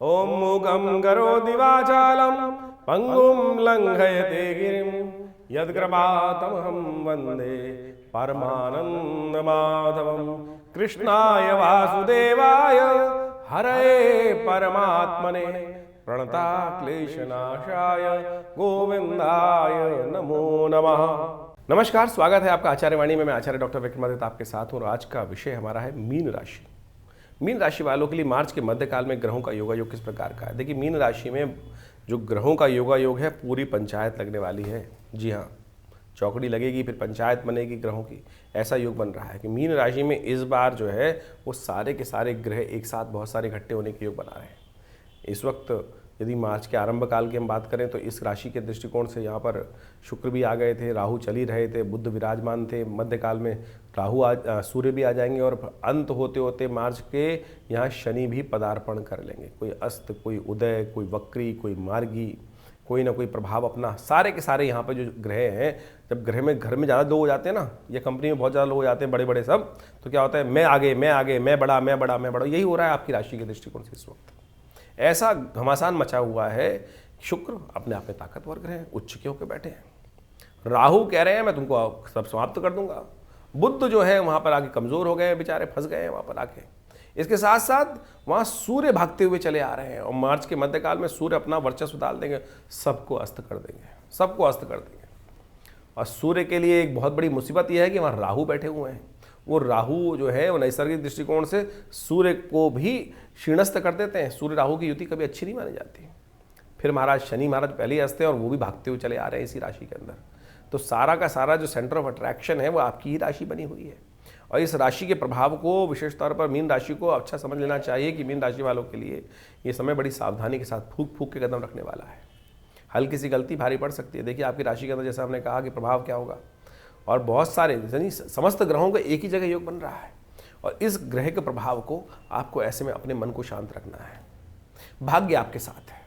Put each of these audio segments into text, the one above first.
ओम मूकं करोति वाचालं पंगुं लंघयते गिरिं यत्कृपातमहं वन्दे परमानन्दमाधवं। कृष्णाय वासुदेवाय हरये परमात्मने प्रणताक्लेशनाशाय गोविंदाय नमो नमः। नमस्कार, स्वागत है आपका आचार्य वाणी में। मैं आचार्य डॉक्टर विक्रमादित्य आपके साथ हूँ और आज का विषय हमारा है मीन राशि। मीन राशि वालों के लिए मार्च के मध्यकाल में ग्रहों का योगायोग किस प्रकार का है। देखिए, मीन राशि में जो ग्रहों का योगायोग है, पूरी पंचायत लगने वाली है। जी हाँ, चौकड़ी लगेगी, फिर पंचायत बनेगी ग्रहों की। ऐसा योग बन रहा है कि मीन राशि में इस बार जो है वो सारे के सारे ग्रह एक साथ बहुत सारे इकट्ठे होने के योग बना रहे हैं। इस वक्त यदि मार्च के आरंभ काल की हम बात करें तो इस राशि के दृष्टिकोण से यहाँ पर शुक्र भी आ गए थे, राहु चल ही रहे थे, बुध विराजमान थे। मध्यकाल में सूर्य भी आ जाएंगे और अंत होते होते मार्च के यहाँ शनि भी पदार्पण कर लेंगे। कोई अस्त, कोई उदय, कोई वक्री, कोई मार्गी, कोई ना कोई प्रभाव अपना सारे के सारे यहाँ पर जो ग्रह हैं। जब घर में ज़्यादा लोग हो जाते हैं ना, या कंपनी में बहुत ज़्यादा लोग हो जाते हैं, बड़े बड़े सब, तो क्या होता है, मैं आगे, मैं आगे, मैं बड़ा, मैं बड़ा, मैं बड़ा। यही हो रहा है आपकी राशि के दृष्टिकोण से इस वक्त। ऐसा घमासान मचा हुआ है। शुक्र अपने आप में ताकतवर ग्रह हैं, उच्च के होकर बैठे हैं। राहु कह रहे हैं मैं तुमको सब समाप्त कर दूंगा। बुध जो है वहां पर आके कमजोर हो गए हैं, बेचारे फंस गए हैं वहां पर आके। इसके साथ साथ वहां सूर्य भागते हुए चले आ रहे हैं और मार्च के मध्यकाल में सूर्य अपना वर्चस्व डाल देंगे, सबको अस्त कर देंगे, सबको अस्त कर देंगे। और सूर्य के लिए एक बहुत बड़ी मुसीबत यह है कि वहां राहु बैठे हुए हैं। वो राहु जो है वो नैसर्गिक दृष्टिकोण से सूर्य को भी क्षीणस्त कर देते हैं। सूर्य राहु की युति कभी अच्छी नहीं मानी जाती। फिर महाराज शनि महाराज पहले ही हंसते हैं और वो भी भागते हुए चले आ रहे हैं इसी राशि के अंदर। तो सारा का सारा जो सेंटर ऑफ अट्रैक्शन है वो आपकी ही राशि बनी हुई है। और इस राशि के प्रभाव को विशेष तौर पर मीन राशि को अच्छा समझ लेना चाहिए कि मीन राशि वालों के लिए ये समय बड़ी सावधानी के साथ फूंक फूंक के कदम रखने वाला है। हल्की सी गलती भारी पड़ सकती है। देखिए, आपकी राशि के अंदर जैसा हमने कहा कि प्रभाव क्या होगा, और बहुत सारे यानी समस्त ग्रहों का एक ही जगह योग बन रहा है। और इस ग्रह के प्रभाव को आपको ऐसे में अपने मन को शांत रखना है। भाग्य आपके साथ है,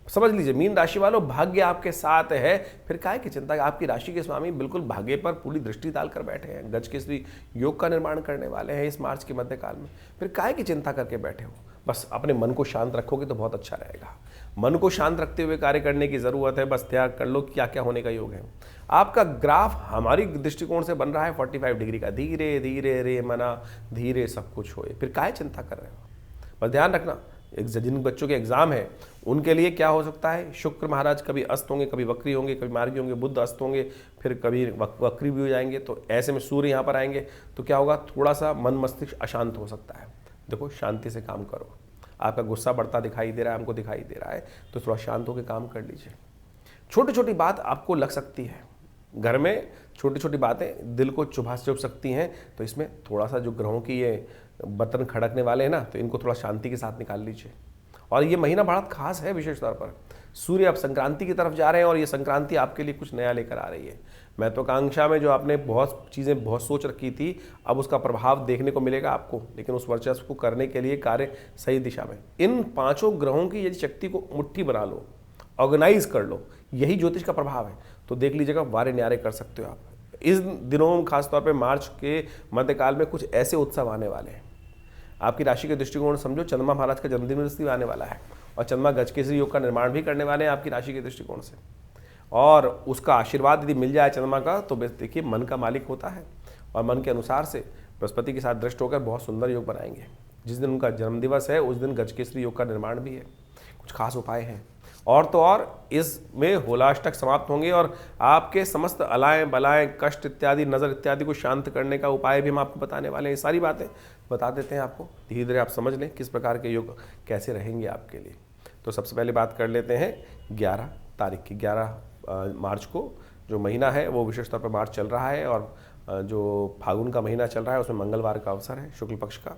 समझ लीजिए मीन राशि वालों, भाग्य आपके साथ है। फिर काहे की चिंता। आपकी राशि के स्वामी बिल्कुल भाग्य पर पूरी दृष्टि डालकर बैठे हैं। गज केसरी योग का निर्माण करने वाले हैं इस मार्च के मध्यकाल में। फिर काहे की चिंता करके बैठे हो। बस अपने मन को शांत रखोगे तो बहुत अच्छा रहेगा। मन को शांत रखते हुए कार्य करने की जरूरत है। बस त्याग कर लो क्या क्या होने का योग है। आपका ग्राफ हमारी दृष्टिकोण से बन रहा है 45 डिग्री का। धीरे धीरे रे मना धीरे सब कुछ होए। फिर काहे चिंता कर रहे हो। बस ध्यान रखना, जिन बच्चों के एग्जाम है उनके लिए क्या हो सकता है, शुक्र महाराज कभी अस्त होंगे, कभी वक्री होंगे, कभी मार्गी होंगे, बुध अस्त होंगे, फिर कभी वक्री भी हो जाएंगे। तो ऐसे में सूर्य यहाँ पर आएंगे तो क्या होगा, थोड़ा सा मन मस्तिष्क अशांत हो सकता है। देखो, शांति से काम करो। आपका गुस्सा बढ़ता दिखाई दे रहा है, हमको दिखाई दे रहा है, तो थोड़ा शांत होकर काम कर लीजिए। छोटी छोटी बात आपको लग सकती है, घर में छोटी छोटी बातें दिल को चुभा सकती हैं। तो इसमें थोड़ा सा जो ग्रहों की ये बर्तन खड़कने वाले हैं ना, तो इनको थोड़ा शांति के साथ निकाल लीजिए। और ये महीना बड़ा खास है विशेष तौर पर। सूर्य अब संक्रांति की तरफ जा रहे हैं और ये संक्रांति आपके लिए कुछ नया लेकर आ रही है। महत्वाकांक्षा में जो आपने बहुत चीज़ें बहुत सोच रखी थी, अब उसका प्रभाव देखने को मिलेगा आपको। लेकिन उस वर्चस्व को करने के लिए कार्य सही दिशा में। इन पांचों ग्रहों की यदि शक्ति को मुट्ठी बना लो, ऑर्गेनाइज कर लो, यही ज्योतिष का प्रभाव है। तो देख लीजिएगा, वारे न्यारे कर सकते हो आप। इस दिनों खासतौर पर मार्च के मध्यकाल में कुछ ऐसे उत्सव आने वाले हैं। आपकी राशि के दृष्टिकोण समझो, चंद्रमा महाराज का जन्मदिन भी आने वाला है और चंद्रमा गजकेसरी योग का निर्माण भी करने वाले हैं आपकी राशि के दृष्टिकोण से। और उसका आशीर्वाद यदि मिल जाए चंद्रमा का, तो देखिए मन का मालिक होता है और मन के अनुसार से बृहस्पति के साथ दृष्ट होकर बहुत सुंदर योग बनाएंगे। जिस दिन उनका जन्मदिवस है उस दिन गजकेसरी योग का निर्माण भी है। कुछ खास उपाय हैं। और तो और इसमें होलाष्टक समाप्त होंगे और आपके समस्त अलाएं बलाएं, कष्ट इत्यादि, नज़र इत्यादि को शांत करने का उपाय भी हम आपको बताने वाले हैं। ये सारी बातें बता देते हैं आपको, धीरे धीरे आप समझ लें किस प्रकार के योग कैसे रहेंगे आपके लिए। तो सबसे पहले बात कर लेते हैं 11 तारीख की। 11 मार्च को जो महीना है वो विशेष तौर पर मार्च चल रहा है और जो फागुन का महीना चल रहा है उसमें मंगलवार का अवसर है, शुक्ल पक्ष का।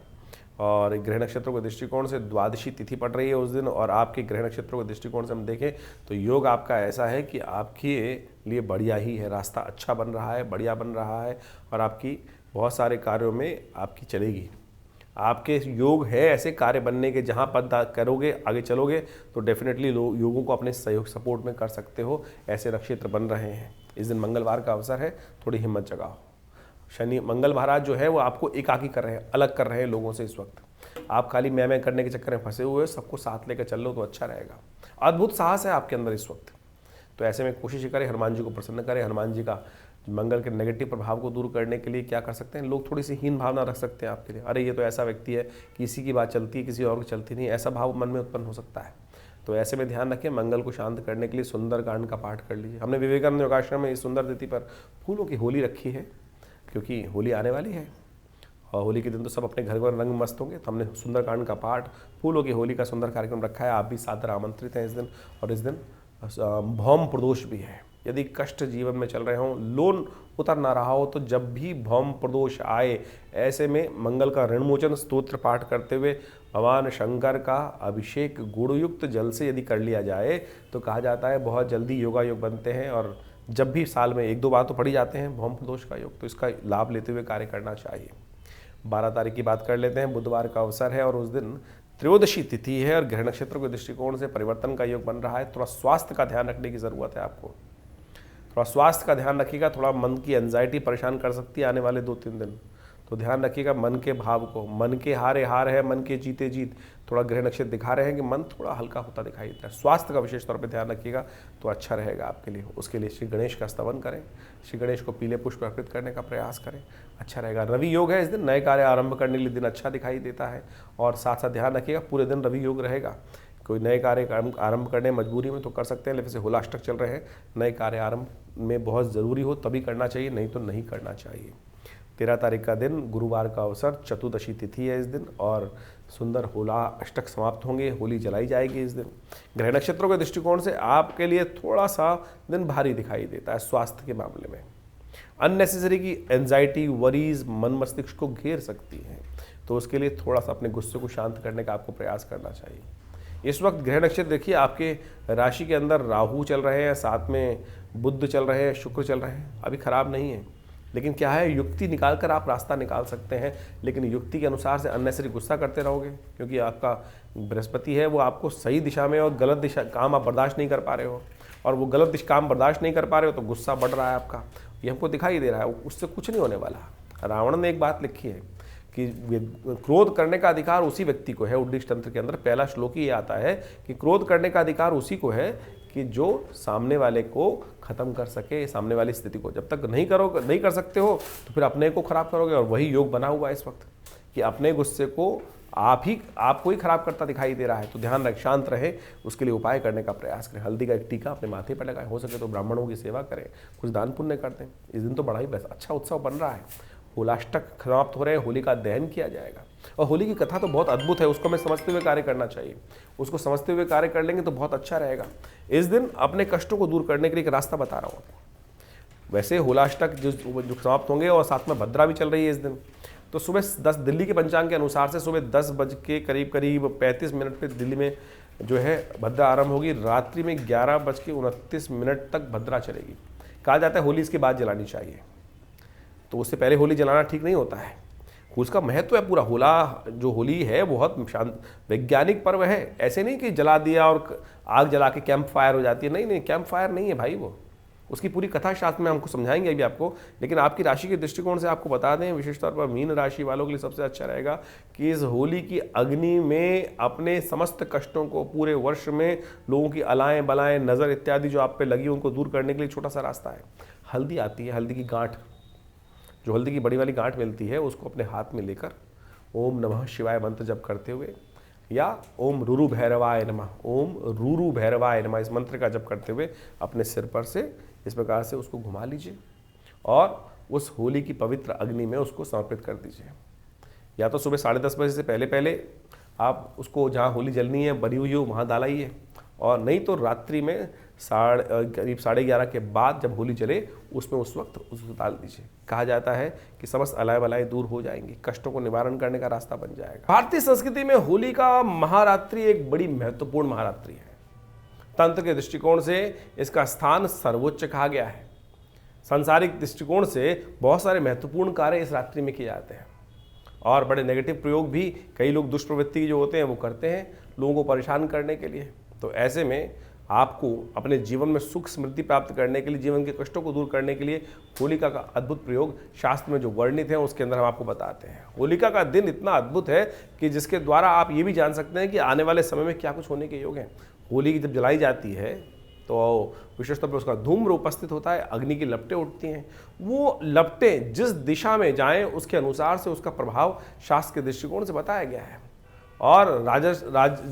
और ग्रह नक्षत्रों के दृष्टिकोण से द्वादशी तिथि पड़ रही है उस दिन। और आपके ग्रह नक्षत्रों के दृष्टिकोण से हम देखें तो योग आपका ऐसा है कि आपके लिए बढ़िया ही है। रास्ता अच्छा बन रहा है, बढ़िया बन रहा है और आपकी बहुत सारे कार्यों में आपकी चलेगी। आपके योग है ऐसे कार्य बनने के, जहाँ पद करोगे आगे चलोगे तो डेफिनेटली लोग योगों को अपने सहयोग सपोर्ट में कर सकते हो। ऐसे नक्षत्र बन रहे हैं। इस दिन मंगलवार का अवसर है, थोड़ी हिम्मत जगाओ। शनि मंगल महाराज जो है वो आपको एकाकी कर रहे हैं, अलग कर रहे हैं लोगों से इस वक्त। आप खाली मैं करने के चक्कर में फंसे हुए हो, सबको साथ लेकर चल लो तो अच्छा रहेगा। अद्भुत साहस है आपके अंदर इस वक्त। तो ऐसे में कोशिश करें हनुमान जी को प्रसन्न करें। हनुमान जी का मंगल के नेगेटिव प्रभाव को दूर करने के लिए क्या कर सकते हैं, लोग थोड़ी सी हीन भावना रख सकते हैं आपके लिए, अरे ये तो ऐसा व्यक्ति है कि इसी की बात चलती है, किसी और की चलती नहीं, ऐसा भाव मन में उत्पन्न हो सकता है। तो ऐसे में ध्यान रखें, मंगल को शांत करने के लिए सुंदरकांड का पाठ कर लीजिए। हमने विवेकानंद योगाश्रम में इस सुंदर तिथि पर फूलों की होली रखी है, क्योंकि होली आने वाली है और होली के दिन तो सब अपने घर पर रंग मस्त होंगे। तो हमने सुंदरकांड का पाठ, फूलों की होली का सुंदर कार्यक्रम रखा है। आप भी सादर आमंत्रित हैं इस दिन। और इस दिन भौम प्रदोष भी है। यदि कष्ट जीवन में चल रहे हों, लोन उतर ना रहा हो, तो जब भी भौम प्रदोष आए, ऐसे में मंगल का ऋणमोचन स्तोत्र पाठ करते हुए भगवान शंकर का अभिषेक गुणयुक्त जल से यदि कर लिया जाए तो कहा जाता है बहुत जल्दी योगायोग बनते हैं। और जब भी साल में 1-2 बार तो पढ़ी जाते हैं भौम प्रदोष का योग, तो इसका लाभ लेते हुए कार्य करना चाहिए। 12 तारीख की बात कर लेते हैं। बुधवार का अवसर है और उस दिन त्रयोदशी तिथि है और ग्रह नक्षत्र के दृष्टिकोण से परिवर्तन का योग बन रहा है। थोड़ा स्वास्थ्य का ध्यान रखने की ज़रूरत है आपको। थोड़ा स्वास्थ्य का ध्यान रखिएगा। थोड़ा मन की एंजाइटी परेशान कर सकती है आने वाले 2-3 दिन, तो ध्यान रखिएगा मन के भाव को। मन के हारे हार है, मन के जीते जीत। थोड़ा ग्रह नक्षत्र दिखा रहे हैं कि मन थोड़ा हल्का होता दिखाई देता है। स्वास्थ्य का विशेष तौर पे ध्यान रखिएगा तो अच्छा रहेगा आपके लिए। उसके लिए श्री गणेश का स्तवन करें, श्री गणेश को पीले पुष्प अर्पित करने का प्रयास करें, अच्छा रहेगा। रवि योग है इस दिन, नए कार्य आरंभ करने के लिए दिन अच्छा दिखाई देता है। और साथ साथ ध्यान रखिएगा पूरे दिन रवि योग रहेगा। कोई नए कार्य आरंभ करने मजबूरी में तो कर सकते हैं, लेकिन से होलाष्टक चल रहे हैं, नए कार्य आरंभ में बहुत ज़रूरी हो तभी करना चाहिए, नहीं तो नहीं करना चाहिए। 13 तारीख का दिन गुरुवार का अवसर, चतुर्दशी तिथि है इस दिन और सुंदर होला अष्टक समाप्त होंगे, होली जलाई जाएगी इस दिन। ग्रह नक्षत्रों के दृष्टिकोण से आपके लिए थोड़ा सा दिन भारी दिखाई देता है स्वास्थ्य के मामले में। अननेसेसरी की एंजाइटी, वरीज मन मस्तिष्क को घेर सकती हैं, तो उसके लिए थोड़ा सा अपने गुस्से को शांत करने का आपको प्रयास करना चाहिए। इस वक्त ग्रह नक्षत्र देखिए, आपके राशि के अंदर राहु चल रहे हैं, साथ में बुध चल रहे हैं, शुक्र चल रहे हैं। अभी खराब नहीं है, लेकिन क्या है, युक्ति निकाल कर आप रास्ता निकाल सकते हैं, लेकिन युक्ति के अनुसार से अननेसेसरी गुस्सा करते रहोगे, क्योंकि आपका बृहस्पति है वो आपको सही दिशा में और गलत दिशा काम आप बर्दाश्त नहीं कर पा रहे हो, और वो गलत काम बर्दाश्त नहीं कर पा रहे हो तो गुस्सा बढ़ रहा है आपका, ये हमको दिखाई दे रहा है। उससे कुछ नहीं होने वाला। रावण ने एक बात लिखी है कि क्रोध करने का अधिकार उसी व्यक्ति को है। उद्दिष्ट तंत्र के अंदर पहला श्लोक ही आता है कि क्रोध करने का अधिकार उसी को है कि जो सामने वाले को खत्म कर सके, सामने वाली स्थिति को। जब तक नहीं कर सकते हो तो फिर अपने को खराब करोगे, और वही योग बना हुआ है इस वक्त कि अपने गुस्से को आपको ही खराब करता दिखाई दे रहा है। तो ध्यान रख, शांत रहे, उसके लिए उपाय करने का प्रयास करें। हल्दी का एक टीका अपने माथे पर लगाएं, हो सके तो ब्राह्मणों की सेवा करें, कुछ दान पुण्य करते हैं। इस दिन तो बड़ा ही अच्छा उत्सव बन रहा है। होलाष्टक समाप्त हो रहे हैं, होली का दहन किया जाएगा। और होली की कथा तो बहुत अद्भुत है, उसको हमें समझते हुए कार्य करना चाहिए। उसको समझते हुए कार्य कर लेंगे तो बहुत अच्छा रहेगा। इस दिन अपने कष्टों को दूर करने के लिए एक रास्ता बता रहा हूँ आपको। वैसे होलाष्टक जो समाप्त होंगे और साथ में भद्रा भी चल रही है इस दिन, तो सुबह 10 दिल्ली के पंचांग के अनुसार से सुबह 10 बज के करीब 35 मिनट पे दिल्ली में जो है भद्रा आरंभ होगी। रात्रि में 11:29 तक भद्रा चलेगी। कहा जाता है होली इसके बाद जलानी चाहिए, तो उससे पहले होली जलाना ठीक नहीं होता है। उसका महत्व है पूरा। जो होली है बहुत शांत वैज्ञानिक पर्व है। ऐसे नहीं कि जला दिया और आग जला के कैंप फायर हो जाती है, नहीं, कैंप फायर नहीं है भाई वो। उसकी पूरी कथा शास्त्र में हमको समझाएंगे अभी आपको। लेकिन आपकी राशि के दृष्टिकोण से आपको बता दें, विशेष तौर पर मीन राशि वालों के लिए सबसे अच्छा रहेगा कि इस होली की अग्नि में अपने समस्त कष्टों को, पूरे वर्ष में लोगों की अलाएं बलाएं, नज़र इत्यादि जो आप पे लगी उनको दूर करने के लिए छोटा सा रास्ता है। हल्दी आती है, हल्दी की गांठ, जो हल्दी की बड़ी वाली गांठ मिलती है, उसको अपने हाथ में लेकर ओम नमः शिवाय मंत्र जप करते हुए, या ओम रुरु भैरवाय नमः, ओम रुरु भैरवाय नमः, इस मंत्र का जप करते हुए अपने सिर पर से इस प्रकार से उसको घुमा लीजिए और उस होली की पवित्र अग्नि में उसको समर्पित कर दीजिए। या तो सुबह 10:30 बजे से पहले आप उसको जहाँ होली जलनी है बनी हुई हो वहाँ डालाइए, और नहीं तो रात्रि में करीब 11:30 के बाद जब होली जले उसमें उस वक्त उसको डाल दीजिए। कहा जाता है कि समस्त अलाय बलाएं दूर हो जाएंगी, कष्टों को निवारण करने का रास्ता बन जाएगा। भारतीय संस्कृति में होली का महारात्रि एक बड़ी महत्वपूर्ण महारात्रि है। तंत्र के दृष्टिकोण से इसका स्थान सर्वोच्च कहा गया है। सांसारिक दृष्टिकोण से बहुत सारे महत्वपूर्ण कार्य इस रात्रि में किए जाते हैं, और बड़े नेगेटिव प्रयोग भी कई लोग दुष्प्रवृत्ति जो होते हैं वो करते हैं लोगों को परेशान करने के लिए। तो ऐसे में आपको अपने जीवन में सुख समृद्धि प्राप्त करने के लिए, जीवन के कष्टों को दूर करने के लिए होलिका का अद्भुत प्रयोग शास्त्र में जो वर्णित है उसके अंदर हम आपको बताते हैं। होलिका का दिन इतना अद्भुत है कि जिसके द्वारा आप ये भी जान सकते हैं कि आने वाले समय में क्या कुछ होने के योग हैं। होली जब जलाई जाती है तो विशेष तौर पर उसका धूम्र उपस्थित होता है, अग्नि की लपटें उठती हैं। वो लपटें जिस दिशा में जाएं उसके अनुसार से उसका प्रभाव शास्त्र के दृष्टिकोण से बताया गया है। और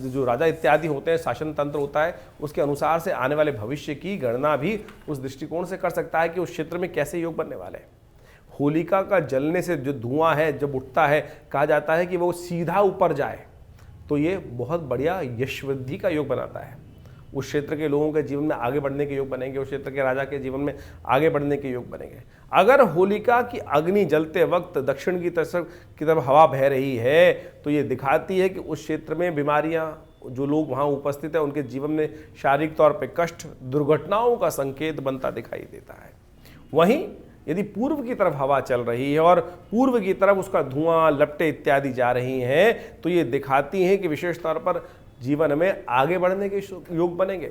जो राजा इत्यादि होते हैं, शासन तंत्र होता है, उसके अनुसार से आने वाले भविष्य की गणना भी उस दृष्टिकोण से कर सकता है कि उस क्षेत्र में कैसे योग बनने वाले हैं। होलिका का जलने से जो धुआं है जब उठता है, कहा जाता है कि वो सीधा ऊपर जाए, तो ये बहुत बढ़िया यश वृद्धि का योग बनाता है। उस क्षेत्र के लोगों के जीवन में आगे बढ़ने के योग बनेंगे, उस क्षेत्र के राजा के जीवन में आगे बढ़ने के योग बनेंगे। अगर होलिका की अग्नि जलते वक्त दक्षिण की तरफ हवा बह रही है तो ये दिखाती है कि उस क्षेत्र में बीमारियां, जो लोग वहाँ उपस्थित है उनके जीवन में शारीरिक तौर पर कष्ट, दुर्घटनाओं का संकेत बनता दिखाई देता है। वहीं यदि पूर्व की तरफ हवा चल रही है और पूर्व की तरफ उसका धुआं, लपटें इत्यादि जा रही हैं तो ये दिखाती हैं कि विशेष तौर पर जीवन में आगे बढ़ने के योग बनेंगे,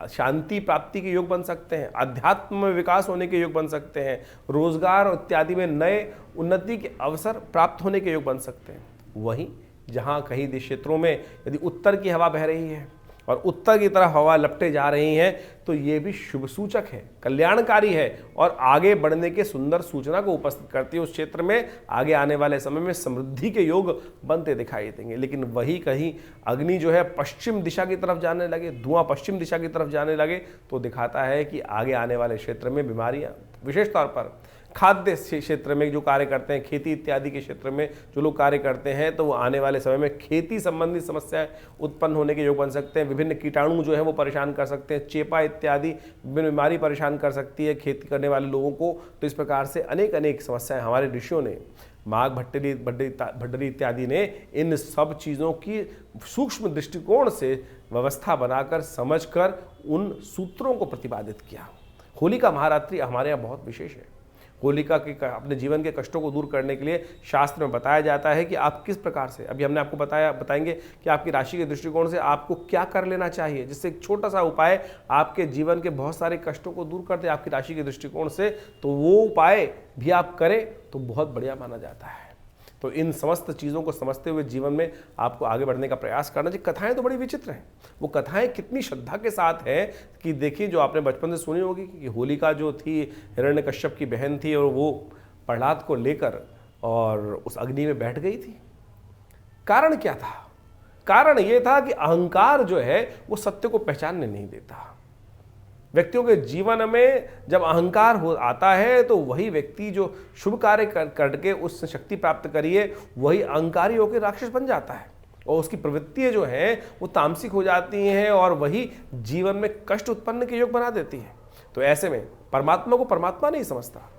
शांति प्राप्ति के योग बन सकते हैं, अध्यात्म में विकास होने के योग बन सकते हैं, रोजगार इत्यादि में नए उन्नति के अवसर प्राप्त होने के योग बन सकते हैं। वहीं जहाँ कहीं क्षेत्रों में यदि उत्तर की हवा बह रही है और उत्तर की तरफ हवा लपटे जा रही हैं तो ये भी शुभ सूचक है, कल्याणकारी है और आगे बढ़ने के सुंदर सूचना को उपस्थित करती है। उस क्षेत्र में आगे आने वाले समय में समृद्धि के योग बनते दिखाई देंगे। लेकिन वही कहीं अग्नि जो है पश्चिम दिशा की तरफ जाने लगे, धुआं पश्चिम दिशा की तरफ जाने लगे तो दिखाता है कि आगे आने वाले क्षेत्र में बीमारियां, विशेष तौर पर खाद्य क्षेत्र में जो कार्य करते हैं, खेती इत्यादि के क्षेत्र में जो लोग कार्य करते हैं, तो वो आने वाले समय में खेती संबंधी समस्याएं उत्पन्न होने के योग बन सकते हैं। विभिन्न कीटाणु जो है वो परेशान कर सकते हैं, चेपा इत्यादि विभिन्न बीमारी परेशान कर सकती है खेती करने वाले लोगों को। तो इस प्रकार से अनेक समस्याएं हमारे ऋषियों ने, माघ भट्टरी इत्यादि ने इन सब चीज़ों की सूक्ष्म दृष्टिकोण से व्यवस्था बनाकर समझकर उन सूत्रों को प्रतिपादित किया। होलिका महारात्रि हमारे यहाँ बहुत विशेष है। होलिका के अपने जीवन के कष्टों को दूर करने के लिए शास्त्र में बताया जाता है कि आप किस प्रकार से, अभी हमने आपको बताएंगे कि आपकी राशि के दृष्टिकोण से आपको क्या कर लेना चाहिए, जिससे एक छोटा सा उपाय आपके जीवन के बहुत सारे कष्टों को दूर कर दे आपकी राशि के दृष्टिकोण से। तो वो उपाय भी आप करें तो बहुत बढ़िया माना जाता है। तो इन समस्त चीज़ों को समझते हुए जीवन में आपको आगे बढ़ने का प्रयास करना चाहिए। कथाएं तो बड़ी विचित्र हैं, वो कथाएं कितनी श्रद्धा के साथ हैं कि देखिए, जो आपने बचपन से सुनी होगी कि होलिका जो थी हिरण्यकश्यप की बहन थी और वो प्रहलाद को लेकर और उस अग्नि में बैठ गई थी। कारण क्या था? कारण ये था कि अहंकार जो है वो सत्य को पहचानने नहीं देता। व्यक्तियों के जीवन में जब अहंकार हो आता है तो वही व्यक्ति जो शुभ कार्य करके उससे शक्ति प्राप्त करिए, वही अहंकारी होकर राक्षस बन जाता है और उसकी प्रवृत्तियां जो हैं वो तामसिक हो जाती हैं और वही जीवन में कष्ट उत्पन्न के योग बना देती है। तो ऐसे में परमात्मा को परमात्मा नहीं समझता।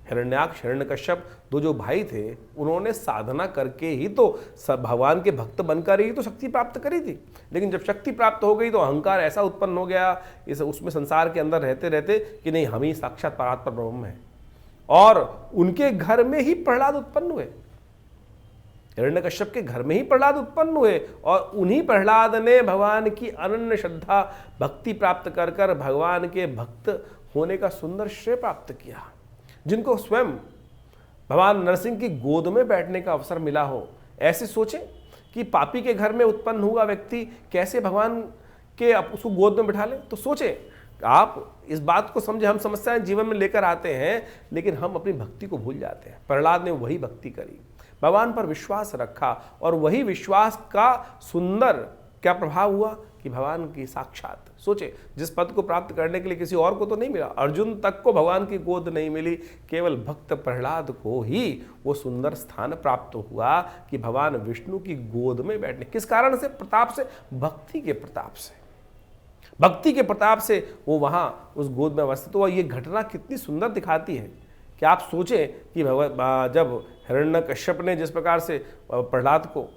हिरण्याक्ष, हिरण्यकश्यप दो जो भाई थे, उन्होंने साधना करके ही तो भगवान के भक्त बनकर ही तो शक्ति प्राप्त करी थी। लेकिन जब शक्ति प्राप्त हो गई तो अहंकार ऐसा उत्पन्न हो गया उसमें संसार के अंदर रहते रहते कि नहीं, हम ही साक्षात परात्पर ब्रह्म हैं। और उनके घर में ही प्रहलाद उत्पन्न हुए, हिरण्यकश्यप के घर में ही प्रहलाद उत्पन्न हुए और उन्हीं प्रहलाद ने भगवान की अनन्य श्रद्धा भक्ति प्राप्त कर कर भगवान के भक्त होने का सुंदर श्रेय प्राप्त किया। जिनको स्वयं भगवान नरसिंह की गोद में बैठने का अवसर मिला हो। ऐसे सोचें कि पापी के घर में उत्पन्न हुआ व्यक्ति कैसे भगवान के उसको गोद में बिठा ले। तो सोचें, आप इस बात को समझे, हम समस्याएं जीवन में लेकर आते हैं लेकिन हम अपनी भक्ति को भूल जाते हैं। प्रहलाद ने वही भक्ति करी, भगवान पर विश्वास रखा और वही विश्वास का सुंदर क्या प्रभाव हुआ कि भगवान की साक्षात, सोचे, जिस पद को प्राप्त करने के लिए किसी और को तो नहीं मिला, अर्जुन तक को भगवान की गोद नहीं मिली, केवल भक्त प्रहलाद को ही वो सुंदर स्थान प्राप्त हुआ कि भगवान विष्णु की गोद में बैठने। किस कारण से? प्रताप से, भक्ति के प्रताप से। भक्ति के प्रताप से वो वहां उस गोद में अवस्थित हुआ। ये घटना कितनी सुंदर दिखाती है कि आप सोचें कि जब हिरण्यकश्यप ने जिस प्रकार से प्रहलाद को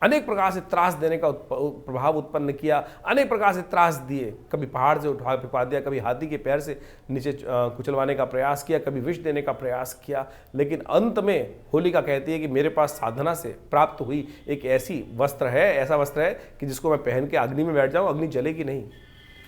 अनेक प्रकार से त्रास देने का प्रभाव उत्पन्न किया, अनेक प्रकार से त्रास दिए, कभी पहाड़ से उठा फेंका दिया, कभी हाथी के पैर से नीचे कुचलवाने का प्रयास किया, कभी विष देने का प्रयास किया, लेकिन अंत में होलिका कहती है कि मेरे पास साधना से प्राप्त हुई एक ऐसी वस्त्र है, ऐसा वस्त्र है कि जिसको मैं पहन के अग्नि में बैठ जाऊं, अग्नि जलेगी नहीं।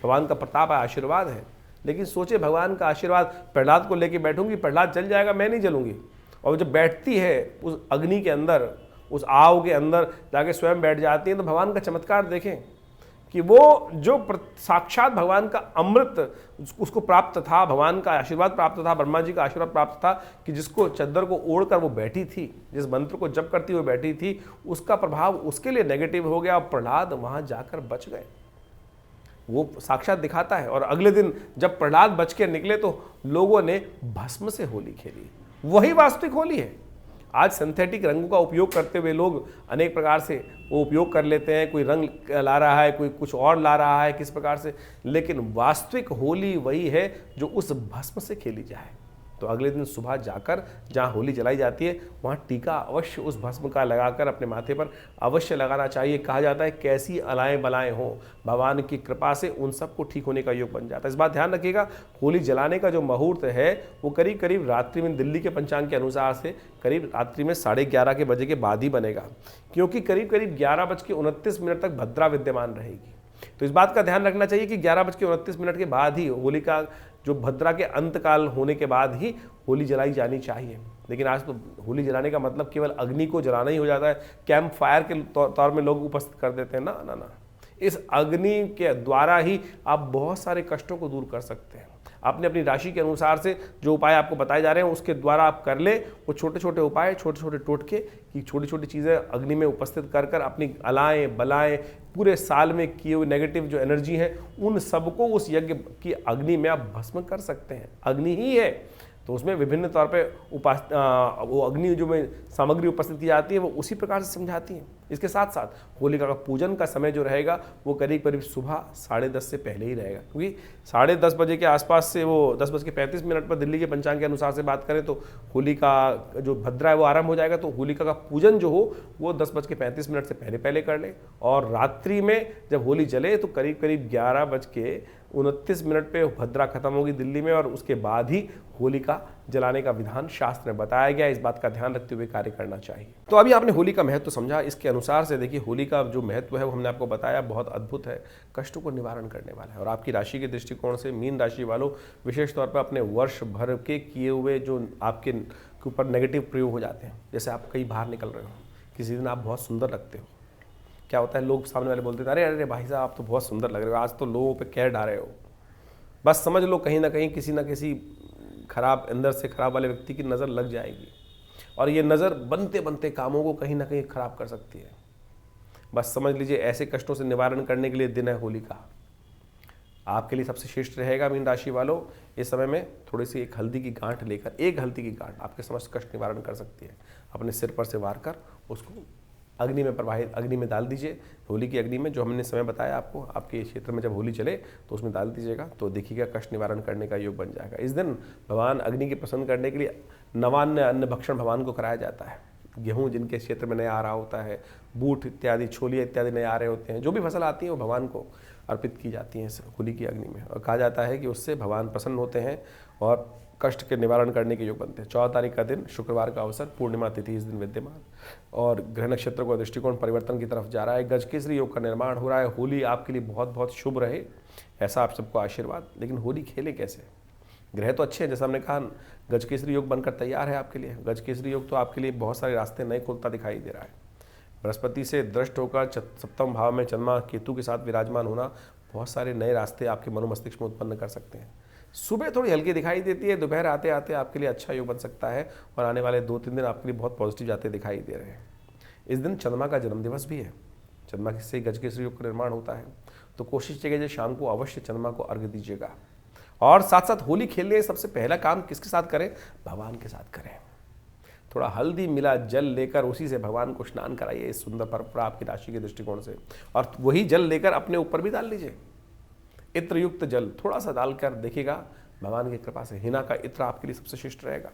भगवान का प्रताप है, आशीर्वाद है। लेकिन सोचे भगवान का आशीर्वाद, प्रहलाद को लेके बैठूंगी, प्रहलाद जल जाएगा, मैं नहीं जलूंगी। और जब बैठती है उस अग्नि के अंदर, उस आग के अंदर जाके स्वयं बैठ जाती है, तो भगवान का चमत्कार देखें कि वो जो साक्षात भगवान का अमृत उसको प्राप्त था, भगवान का आशीर्वाद प्राप्त था, ब्रह्मा जी का आशीर्वाद प्राप्त था, कि जिसको चद्दर को ओढ़कर वो बैठी थी, जिस मंत्र को जप करती हुई बैठी थी, उसका प्रभाव उसके लिए नेगेटिव हो गया और प्रहलाद वहां जाकर बच गए। वो साक्षात दिखाता है। और अगले दिन जब प्रहलाद बच के निकले तो लोगों ने भस्म से होली खेली। वही वास्तविक होली है। आज सिंथेटिक रंगों का उपयोग करते हुए लोग अनेक प्रकार से वो उपयोग कर लेते हैं, कोई रंग ला रहा है, कोई कुछ और ला रहा है, किस प्रकार से, लेकिन वास्तविक होली वही है जो उस भस्म से खेली जाए। तो अगले दिन सुबह जाकर जहाँ होली जलाई जाती है वहाँ टीका अवश्य उस भस्म का लगाकर अपने माथे पर अवश्य लगाना चाहिए। कहा जाता है कैसी अलाएं बलाएं हो, भगवान की कृपा से उन सबको ठीक होने का योग बन जाता है। इस बात ध्यान रखिएगा, होली जलाने का जो मुहूर्त है वो करीब करीब रात्रि में, दिल्ली के पंचांग के अनुसार से करीब रात्रि में 11:30 के बजे के बाद ही बनेगा, क्योंकि करीब करीब 11:29 तक भद्रा विद्यमान रहेगी। तो इस बात का ध्यान रखना चाहिए कि 11:29 के बाद ही होली का जो भद्रा के अंतकाल होने के बाद ही होली जलाई जानी चाहिए। लेकिन आज तो होली जलाने का मतलब केवल अग्नि को जलाना ही हो जाता है, कैंप फायर के तौर में लोग उपस्थित कर देते हैं। ना ना ना, इस अग्नि के द्वारा ही आप बहुत सारे कष्टों को दूर कर सकते हैं। आपने अपनी राशि के अनुसार से जो उपाय आपको बताए जा रहे हैं उसके द्वारा आप कर ले। वो छोटे छोटे उपाय, छोटे छोटे टोटके की छोटी छोटी चीज़ें अग्नि में उपस्थित कर कर अपनी अलाएँ बलाएँ, पूरे साल में किए हुए नेगेटिव जो एनर्जी है उन सबको उस यज्ञ की अग्नि में आप भस्म कर सकते हैं। अग्नि ही है तो उसमें विभिन्न तौर पे वो अग्नि जो में सामग्री उपस्थित की जाती है वो उसी प्रकार से समझाती है। इसके साथ साथ होलिका का पूजन का समय जो रहेगा वो करीब करीब सुबह 10:30 से पहले ही रहेगा, क्योंकि 10:30 बजे के आसपास से वो 10:35 पर दिल्ली के पंचांग के अनुसार से बात करें तो होली का जो भद्रा है वो आरंभ हो जाएगा। तो होलिका का पूजन जो हो वो 10:35 से पहले पहले कर ले। और रात्रि में जब होली जले तो करीब करीब 11:29 पे भद्रा खत्म होगी दिल्ली में, और उसके बाद ही होलिका जलाने का विधान शास्त्र में बताया गया। इस बात का ध्यान रखते हुए कार्य करना चाहिए। तो अभी आपने होली का महत्व समझा। इसके अनुसार से देखिए होली का जो महत्व है वो हमने आपको बताया, बहुत अद्भुत है, कष्टों को निवारण करने वाला है। और आपकी राशि के दृष्टिकोण से मीन राशि वालों विशेष तौर पर अपने वर्ष भर के किए हुए जो आपके ऊपर नेगेटिव प्रयोग हो जाते हैं, जैसे आप कहीं बाहर निकल रहे हो, किसी दिन आप बहुत सुंदर लगते हो, क्या होता है लोग सामने वाले बोलते हैं अरे अरे भाई साहब आप तो बहुत सुंदर लग रहे हो, आज तो लोगों पे कहर ढा रहे हो। बस समझ लो कहीं ना कहीं किसी ना किसी खराब, अंदर से खराब वाले व्यक्ति की नज़र लग जाएगी, और ये नज़र बनते बनते कामों को कहीं ना कहीं खराब कर सकती है। बस समझ लीजिए ऐसे कष्टों से निवारण करने के लिए दिन है होली का। आपके लिए सबसे श्रेष्ठ रहेगा मीन राशि वालों, इस समय में थोड़ी सी एक हल्दी की गांठ लेकर, एक हल्दी की गांठ आपके समस्त कष्ट निवारण कर सकती है। अपने सिर पर से वार कर उसको अग्नि में प्रवाहित, अग्नि में डाल दीजिए, होली की अग्नि में, जो हमने समय बताया आपको, आपके क्षेत्र में जब होली चले तो उसमें डाल दीजिएगा, तो देखिएगा कष्ट निवारण करने का योग बन जाएगा। इस दिन भगवान अग्नि की प्रसन्न करने के लिए नवान्न अन्न भक्षण भगवान को कराया जाता है। गेहूँ जिनके क्षेत्र में नया आ रहा होता है, बूट इत्यादि, छोलिया इत्यादि नए आ रहे होते हैं, जो भी फसल आती है वो भगवान को अर्पित की जाती हैं होली की अग्नि में, और कहा जाता है कि उससे भगवान प्रसन्न होते हैं और कष्ट के निवारण करने के योग बनते हैं। 14 तारीख का दिन, शुक्रवार का अवसर, पूर्णिमा तिथि इस दिन विद्यमान, और ग्रह नक्षत्र का दृष्टिकोण परिवर्तन की तरफ जा रहा है। गजकेसरी योग का निर्माण हो रहा है। होली आपके लिए बहुत बहुत शुभ रहे, ऐसा आप सबको आशीर्वाद। लेकिन होली खेले कैसे? ग्रह तो अच्छे हैं, जैसा हमने कहा गजकेसरी योग बनकर तैयार है आपके लिए। गजकेसरी योग तो आपके लिए बहुत सारे रास्ते नए खोलता दिखाई दे रहा है। बृहस्पति से दृष्ट होकर सप्तम भाव में चंद्रमा केतु के साथ विराजमान होना बहुत सारे नए रास्ते आपके मनोमस्तिष्क में उत्पन्न कर सकते हैं। सुबह थोड़ी हल्की दिखाई देती है, दोपहर आते आते आपके लिए अच्छा योग बन सकता है, और आने वाले 2-3 दिन आपके लिए बहुत पॉजिटिव जाते दिखाई दे रहे हैं। इस दिन चंद्रमा का जन्मदिवस भी है। चंद्रमा से गजकेसरी योग का निर्माण होता है, तो कोशिश कीजिए शाम को अवश्य चंद्रमा को अर्घ्य दीजिएगा। और साथ साथ होली खेलने सबसे पहला काम किसके साथ करें? भगवान के साथ करें। थोड़ा हल्दी मिला जल लेकर उसी से भगवान को स्नान कराइए इस सुंदर पर्व पर आपकी राशि के दृष्टिकोण से, और वही जल लेकर अपने ऊपर भी डाल लीजिए। इत्र युक्त जल थोड़ा सा डालकर देखिएगा, भगवान की कृपा से हिना का इत्र आपके लिए सबसे श्रेष्ठ रहेगा।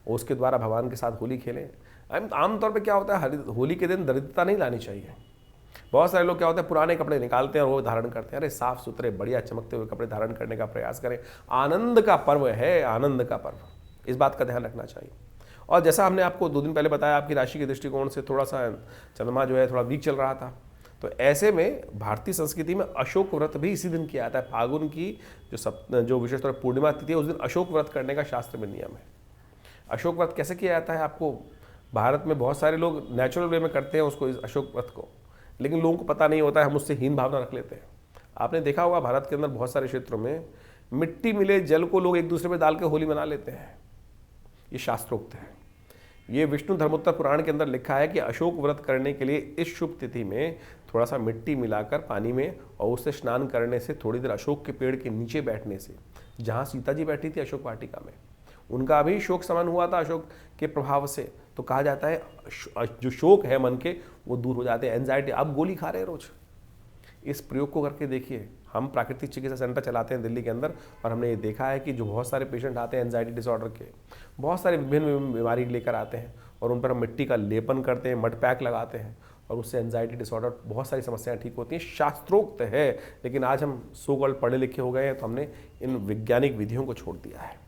उसके द्वारा भगवान के साथ होली खेलें। आमतौर पे क्या होता है, होली के दिन दरिद्रता नहीं लानी चाहिए। बहुत सारे लोग क्या होता है, पुराने कपड़े निकालते हैं और वो धारण करते हैं। अरे साफ सुथरे बढ़िया चमकते हुए कपड़े धारण करने का प्रयास करें। आनंद का पर्व है, आनंद का पर्व, इस बात का ध्यान रखना चाहिए। और जैसा हमने आपको 2 दिन पहले बताया, आपकी राशि के दृष्टिकोण से थोड़ा सा चंद्रमा जो है थोड़ा वीक चल रहा था, तो ऐसे में भारतीय संस्कृति में अशोक व्रत भी इसी दिन किया जाता है। फागुन की जो विशेष तौर पर पूर्णिमा तिथि है, उस दिन अशोक व्रत करने का शास्त्र में नियम है। अशोक व्रत कैसे किया जाता है? आपको भारत में बहुत सारे लोग नेचुरल वे में करते हैं उसको, इस अशोक व्रत को, लेकिन लोगों को पता नहीं होता है, हम उससे हीन भावना रख लेते हैं। आपने देखा होगा भारत के अंदर बहुत सारे क्षेत्रों में मिट्टी मिले जल को लोग एक दूसरे में डाल के होली मना लेते हैं। ये शास्त्रोक्त है। ये विष्णु धर्मोत्तर पुराण के अंदर लिखा है कि अशोक व्रत करने के लिए इस शुभ तिथि में थोड़ा सा मिट्टी मिलाकर पानी में और उससे स्नान करने से, थोड़ी देर अशोक के पेड़ के नीचे बैठने से, जहाँ सीता जी बैठी थी अशोक वाटिका में, उनका भी शोक समन हुआ था अशोक के प्रभाव से, तो कहा जाता है जो शोक है मन के वो दूर हो जाते हैं। एंजाइटी, आप गोली खा रहे हैं रोज, इस प्रयोग को करके देखिए। हम प्राकृतिक चिकित्सा सेंटर चलाते हैं दिल्ली के अंदर, और हमने ये देखा है कि जो बहुत सारे पेशेंट आते हैं एंजाइटी डिसऑर्डर के, बहुत सारे विभिन्न बीमारी लेकर आते हैं, और उन पर हम मिट्टी का लेपन करते हैं, मड पैक लगाते हैं, और उससे एंजाइटी डिसऑर्डर बहुत सारी समस्याएं ठीक होती हैं। शास्त्रोक्त है, लेकिन आज हम सो कॉल्ड पढ़े लिखे हो गए हैं, तो हमने इन वैज्ञानिक विधियों को छोड़ दिया है।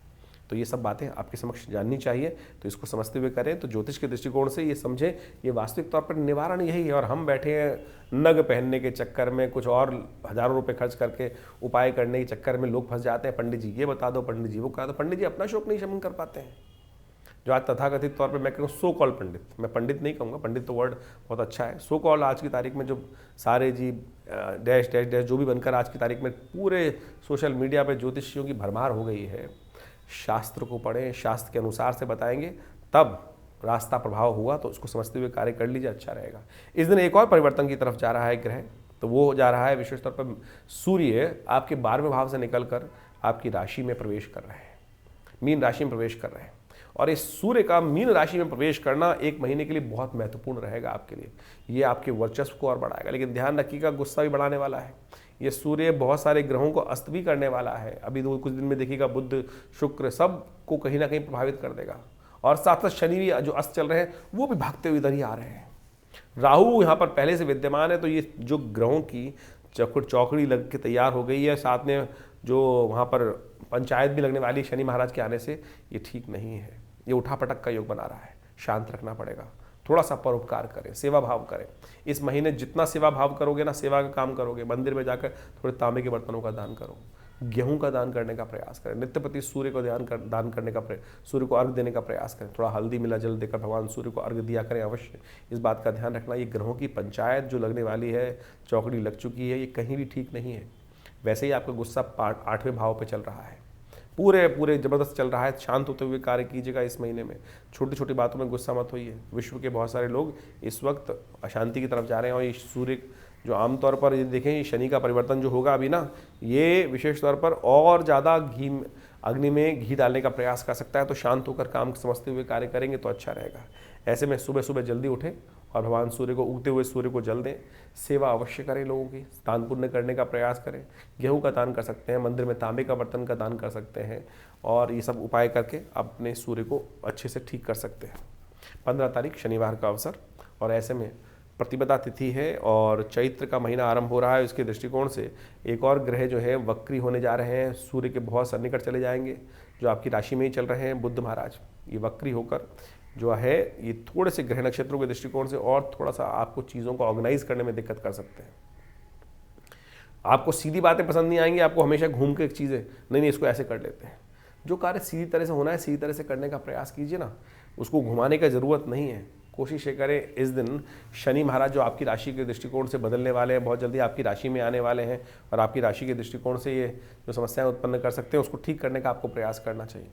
तो ये सब बातें आपके समक्ष जाननी चाहिए, तो इसको समझते हुए करें। तो ज्योतिष के दृष्टिकोण से ये समझें, ये वास्तविक तौर पर निवारण यही है। और हम बैठे हैं नग पहनने के चक्कर में, कुछ और हजारों रुपए खर्च करके उपाय करने के चक्कर में लोग फंस जाते हैं। पंडित जी ये बता दो, पंडित जी वो करा दो। पंडित जी अपना शोक नहीं शमन कर पाते हैं। जो आज तथाकथित तौर पर मैं कहूँ सो कॉल पंडित, मैं पंडित नहीं कहूँगा, पंडित तो वर्ड बहुत अच्छा है। सो कॉल आज की तारीख में जो सारे जी डैश डैश डैश जो भी बनकर आज की तारीख में पूरे सोशल मीडिया पर ज्योतिषियों की भरमार हो गई है, शास्त्र को पढ़ें, शास्त्र के अनुसार से बताएंगे, तब रास्ता प्रभाव हुआ तो उसको समझते हुए कार्य कर लीजिए, अच्छा रहेगा। इस दिन एक और परिवर्तन की तरफ जा रहा है ग्रह, तो वो जा रहा है विशेष तौर पर सूर्य आपके 12वें भाव से निकलकर आपकी राशि में प्रवेश कर रहे हैं, मीन राशि में प्रवेश कर रहे हैं। और इस सूर्य का मीन राशि में प्रवेश करना एक महीने के लिए बहुत महत्वपूर्ण रहेगा आपके लिए। ये आपके वर्चस्व को और बढ़ाएगा, लेकिन ध्यान रखिएगा गुस्सा भी बढ़ाने वाला है। ये सूर्य बहुत सारे ग्रहों को अस्त भी करने वाला है। अभी तो कुछ दिन में देखिएगा बुध शुक्र सब को कहीं ना कहीं प्रभावित कर देगा, और साथ साथ शनि भी जो अस्त चल रहे हैं वो भी भागते हुए इधर ही आ रहे हैं। राहु यहाँ पर पहले से विद्यमान है, तो ये जो ग्रहों की चौकड़ी लग के तैयार हो गई है, साथ में जो वहाँ पर पंचायत भी लगने वाली शनि महाराज के आने से, ये ठीक नहीं है। ये उठापटक का योग बना रहा है, शांत रखना पड़ेगा। थोड़ा सा परोपकार करें, सेवा भाव करें। इस महीने जितना सेवा भाव करोगे ना, सेवा का काम करोगे, मंदिर में जाकर थोड़े तांबे के बर्तनों का दान करो, गेहूं का दान करने का प्रयास करें, नित्यपति सूर्य को दान करने का सूर्य को अर्घ देने का प्रयास करें, थोड़ा हल्दी मिला जल देकर भगवान सूर्य को अर्घ दिया करें अवश्य। इस बात का ध्यान रखना, ये ग्रहों की पंचायत जो लगने वाली है, चौकड़ी लग चुकी है, ये कहीं भी ठीक नहीं है। वैसे ही आपका गुस्सा 8वें भाव पर चल रहा है, पूरे ज़बरदस्त चल रहा है। शांत होते हुए कार्य कीजिएगा इस महीने में, छोटी छोटी बातों में गुस्सा मत होइए। विश्व के बहुत सारे लोग इस वक्त अशांति की तरफ जा रहे हैं, और ये सूर्य जो आमतौर पर ये देखें, शनि का परिवर्तन जो होगा अभी ना, ये विशेष तौर पर और ज़्यादा अग्नि में घी डालने का प्रयास कर सकता है। तो शांत होकर काम समझते हुए कार्य करेंगे तो अच्छा रहेगा। ऐसे में सुबह सुबह जल्दी उठें और भगवान सूर्य को, उगते हुए सूर्य को जल दें। सेवा अवश्य करें, लोगों की दान पुण्य करने का प्रयास करें। गेहूं का दान कर सकते हैं, मंदिर में तांबे का बर्तन का दान कर सकते हैं, और ये सब उपाय करके अपने सूर्य को अच्छे से ठीक कर सकते हैं। 15 तारीख शनिवार का अवसर, और ऐसे में प्रतिपदा तिथि है और चैत्र का महीना आरंभ हो रहा है। इसके दृष्टिकोण से एक और ग्रह जो है वक्री होने जा रहे हैं, सूर्य के बहुत सन्निकट चले जाएंगे, जो आपकी राशि में ही चल रहे हैं। बुध महाराज ये वक्री होकर जो है, ये थोड़े से ग्रह नक्षत्रों के दृष्टिकोण से और थोड़ा सा आपको चीज़ों को ऑर्गेनाइज करने में दिक्कत कर सकते हैं। आपको सीधी बातें पसंद नहीं आएंगी, आपको हमेशा घूम के चीज़ें नहीं इसको ऐसे कर लेते हैं। जो कार्य सीधी तरह से होना है सीधी तरह से करने का प्रयास कीजिए ना, उसको घुमाने का ज़रूरत नहीं है। कोशिश ये करें, इस दिन शनि महाराज जो आपकी राशि के दृष्टिकोण से बदलने वाले हैं, बहुत जल्दी आपकी राशि में आने वाले हैं, और आपकी राशि के दृष्टिकोण से ये जो समस्याएं उत्पन्न कर सकते हैं उसको ठीक करने का आपको प्रयास करना चाहिए।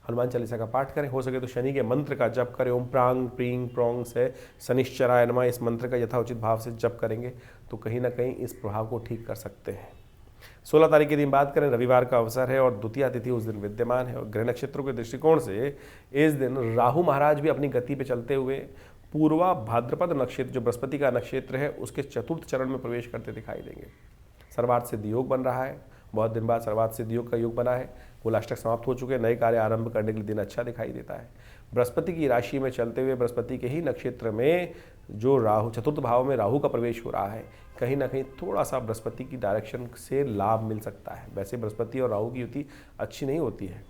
हनुमान चालीसा का पाठ करें, हो सके तो शनि के मंत्र का जप करें। ओम प्रांग प्रींग प्रोंग से शनिश्चराय नमः, इस मंत्र का यथाउचित भाव से जप करेंगे तो कहीं ना कहीं इस प्रभाव को ठीक कर सकते हैं। 16 तारीख के दिन बात करें, रविवार का अवसर है और द्वितीया तिथि उस दिन विद्यमान है, और ग्रह नक्षत्रों के दृष्टिकोण से इस दिन राहु महाराज भी अपनी गति पे चलते हुए पूर्वा भाद्रपद नक्षत्र जो बृहस्पति का नक्षत्र है उसके चतुर्थ चरण में प्रवेश करते दिखाई देंगे। सर्वार्थ सिद्धि योग बन रहा है, बहुत दिन बाद सर्वार्थ सिद्धि योग का योग बना है। कुलाष्टक समाप्त हो चुके हैं, नए कार्य आरंभ करने के लिए दिन अच्छा दिखाई देता है। बृहस्पति की राशि में चलते हुए बृहस्पति के ही नक्षत्र में जो राहु, चतुर्थ भाव में राहु का प्रवेश हो रहा है, कहीं ना कहीं थोड़ा सा बृहस्पति की डायरेक्शन से लाभ मिल सकता है। वैसे बृहस्पति और राहु की युति अच्छी नहीं होती है,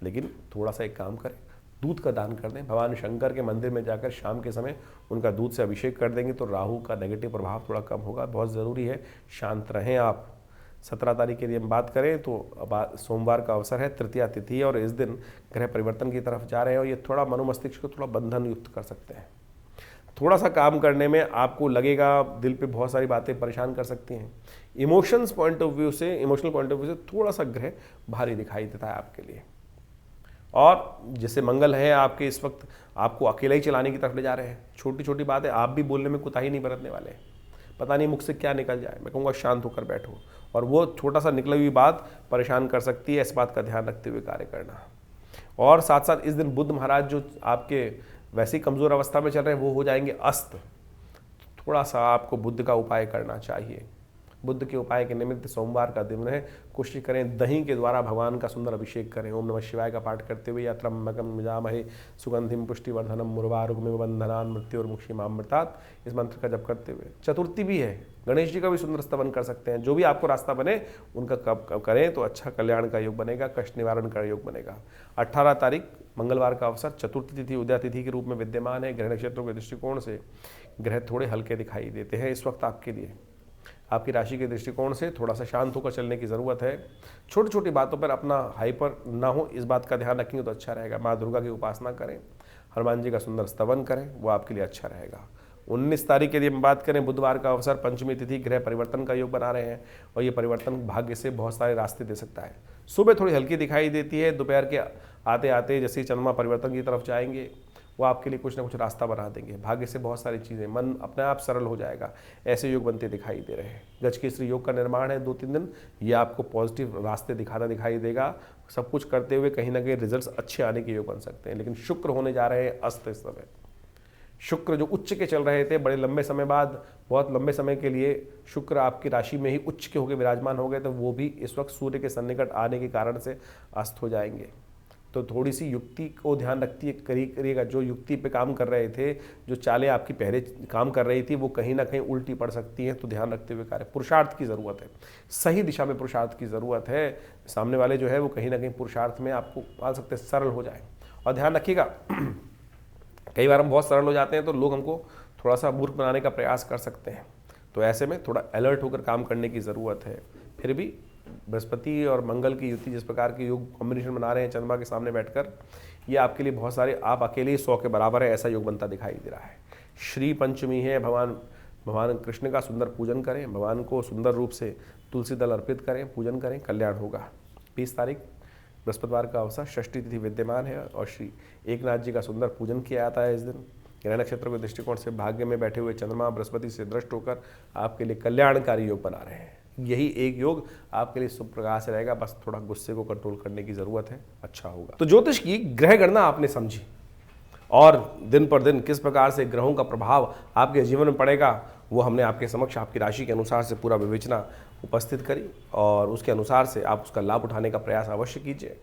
लेकिन थोड़ा सा एक काम करें, दूध का दान कर दें। भगवान शंकर के मंदिर में जाकर शाम के समय उनका दूध से अभिषेक कर देंगे तो राहु का नेगेटिव प्रभाव थोड़ा कम होगा। बहुत ज़रूरी है शांत रहें आप। 17 तारीख के लिए हम बात करें तो सोमवार का अवसर है, तृतीया तिथि है और इस दिन ग्रह परिवर्तन की तरफ जा रहे हैं और ये थोड़ा मनोमस्तिष्क को थोड़ा बंधन युक्त कर सकते हैं। थोड़ा सा काम करने में आपको लगेगा दिल पे बहुत सारी बातें परेशान कर सकती हैं। इमोशनल पॉइंट ऑफ व्यू से थोड़ा सा ग्रह भारी दिखाई देता है आपके लिए। और जैसे मंगल है आपके इस वक्त आपको अकेला ही चलाने की तरफ ले जा रहे हैं। छोटी छोटी बातें आप भी बोलने में कुताही नहीं बरतने वाले हैं। पता नहीं मुख से क्या निकल जाए, मैं कहूँगा शांत होकर बैठो और वो छोटा सा निकली हुई बात परेशान कर सकती है। इस बात का ध्यान रखते हुए कार्य करना। और साथ साथ इस दिन बुध महाराज जो आपके वैसे ही कमज़ोर अवस्था में चल रहे हैं वो हो जाएंगे अस्त। थोड़ा सा आपको बुध का उपाय करना चाहिए। बुद्ध के उपाय के निमित्त सोमवार का दिन है, कोशिश करें दही के द्वारा भगवान का सुंदर अभिषेक करें। ओम नमः शिवाय का पाठ करते हुए या त्र्यंबकम यजामहे सुगंधिम पुष्टिवर्धनम मुर्वारुग्मिव बंधनान् मृत्युर्मुक्षीमामृतात्, इस मंत्र का जप करते हुए। चतुर्थी भी है, गणेश जी का भी सुंदर स्तवन कर सकते हैं। जो भी आपको रास्ता बने उनका कब करें तो अच्छा कल्याण का योग बनेगा, कष्ट निवारण का योग बनेगा। 18 तारीख मंगलवार का अवसर, चतुर्थी तिथि उदया तिथि के रूप में विद्यमान है। ग्रह नक्षत्रों के दृष्टिकोण से ग्रह थोड़े हल्के दिखाई देते हैं इस वक्त आपके लिए। आपकी राशि के दृष्टिकोण से थोड़ा सा शांत होकर चलने की ज़रूरत है। छोटी छोटी बातों पर अपना हाइपर ना हो, इस बात का ध्यान रखेंगे तो अच्छा रहेगा। माँ दुर्गा की उपासना करें, हनुमान जी का सुंदर स्तवन करें, वो आपके लिए अच्छा रहेगा। 19 तारीख के लिए हम बात करें, बुधवार का अवसर, पंचमी तिथि, ग्रह परिवर्तन का योग बना रहे हैं और ये परिवर्तन भाग्य से बहुत सारे रास्ते दे सकता है। सुबह थोड़ी हल्की दिखाई देती है, दोपहर के आते आते जैसे ही चंद्रमा परिवर्तन की तरफ जाएंगे वो आपके लिए कुछ ना कुछ रास्ता बना देंगे। भाग्य से बहुत सारी चीज़ें, मन अपने आप सरल हो जाएगा। ऐसे योग बनते दिखाई दे रहे हैं। गजकेसरी योग का निर्माण है 2-3 दिन, ये आपको पॉजिटिव रास्ते दिखाता दिखाई देगा। सब कुछ करते हुए कहीं ना कहीं रिजल्ट्स अच्छे आने के योग बन सकते हैं। लेकिन शुक्र होने जा रहे हैं अस्त इस समय। शुक्र जो उच्च के चल रहे थे, बड़े लंबे समय बाद, बहुत लंबे समय के लिए शुक्र आपकी राशि में ही उच्च के होकर विराजमान हो गए, तो वो भी इस वक्त सूर्य के सन्निकट आने के कारण से अस्त हो जाएंगे। तो थोड़ी सी युक्ति को ध्यान रखती करिएगा। जो युक्ति पे काम कर रहे थे, जो चालें आपकी पहले काम कर रही थी, वो कहीं ना कहीं उल्टी पड़ सकती हैं, तो ध्यान रखते हुए कार्य। पुरुषार्थ की ज़रूरत है, सही दिशा में पुरुषार्थ की ज़रूरत है। सामने वाले जो है वो कहीं ना कहीं पुरुषार्थ में आपको मान सकते हैं सरल हो जाए। और ध्यान रखिएगा कई बार हम बहुत सरल हो जाते हैं तो लोग हमको थोड़ा सा मूर्ख बनाने का प्रयास कर सकते हैं, तो ऐसे में थोड़ा अलर्ट होकर काम करने की ज़रूरत है। फिर भी बृहस्पति और मंगल की युति, जिस प्रकार के योग कॉम्बिनेशन बना रहे हैं चंद्रमा के सामने बैठकर, ये आपके लिए बहुत सारे, आप अकेले ही 100 के बराबर है ऐसा योग बनता दिखाई दे रहा है। श्री पंचमी है, भगवान कृष्ण का सुंदर पूजन करें, भगवान को सुंदर रूप से तुलसी दल अर्पित करें, पूजन करें, कल्याण होगा। 20 तारीख बृहस्पतिवार का अवसर, षष्ठी तिथि विद्यमान है और श्री एकनाथ जी का सुंदर पूजन किया जाता है इस दिन। ग्रह नक्षत्र के दृष्टिकोण से भाग्य में बैठे हुए चंद्रमा बृहस्पति से दृष्ट होकर आपके लिए कल्याणकारी योग बना रहे हैं। यही एक योग आपके लिए शुभ प्रकार से रहेगा, बस थोड़ा गुस्से को कंट्रोल करने की जरूरत है, अच्छा होगा। तो ज्योतिष की ग्रह गणना आपने समझी और दिन पर दिन किस प्रकार से ग्रहों का प्रभाव आपके जीवन में पड़ेगा वो हमने आपके समक्ष आपकी राशि के अनुसार से पूरा विवेचना उपस्थित करी और उसके अनुसार से आप उसका लाभ उठाने का प्रयास अवश्य कीजिए।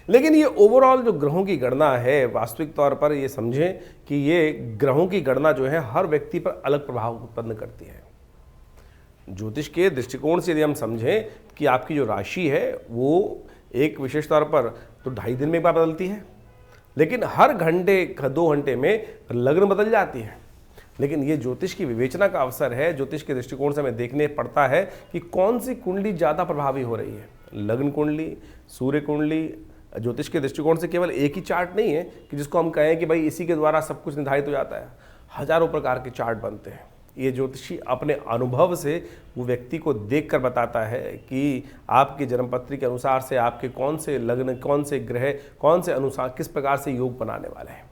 लेकिन ये ओवरऑल जो ग्रहों की गणना है, वास्तविक तौर पर ये समझें कि ये ग्रहों की गणना जो है हर व्यक्ति पर अलग प्रभाव उत्पन्न करती है। ज्योतिष के दृष्टिकोण से यदि हम समझें कि आपकी जो राशि है वो एक विशेष तौर पर तो 2.5 दिन में एक बार बदलती है, लेकिन हर घंटे 2 घंटे में लग्न बदल जाती है। लेकिन ये ज्योतिष की विवेचना का अवसर है। ज्योतिष के दृष्टिकोण से हमें देखने पड़ता है कि कौन सी कुंडली ज़्यादा प्रभावी हो रही है, लग्न कुंडली, सूर्य कुंडली। ज्योतिष के दृष्टिकोण से केवल एक ही चार्ट नहीं है कि जिसको हम कहें कि भाई इसी के द्वारा सब कुछ निर्धारित हो जाता है। हजारों प्रकार के चार्ट बनते हैं। ये ज्योतिषी अपने अनुभव से वो व्यक्ति को देखकर बताता है कि आपकी जन्मपत्री के अनुसार से आपके कौन से लग्न, कौन से ग्रह, कौन से अनुसार किस प्रकार से योग बनाने वाले हैं।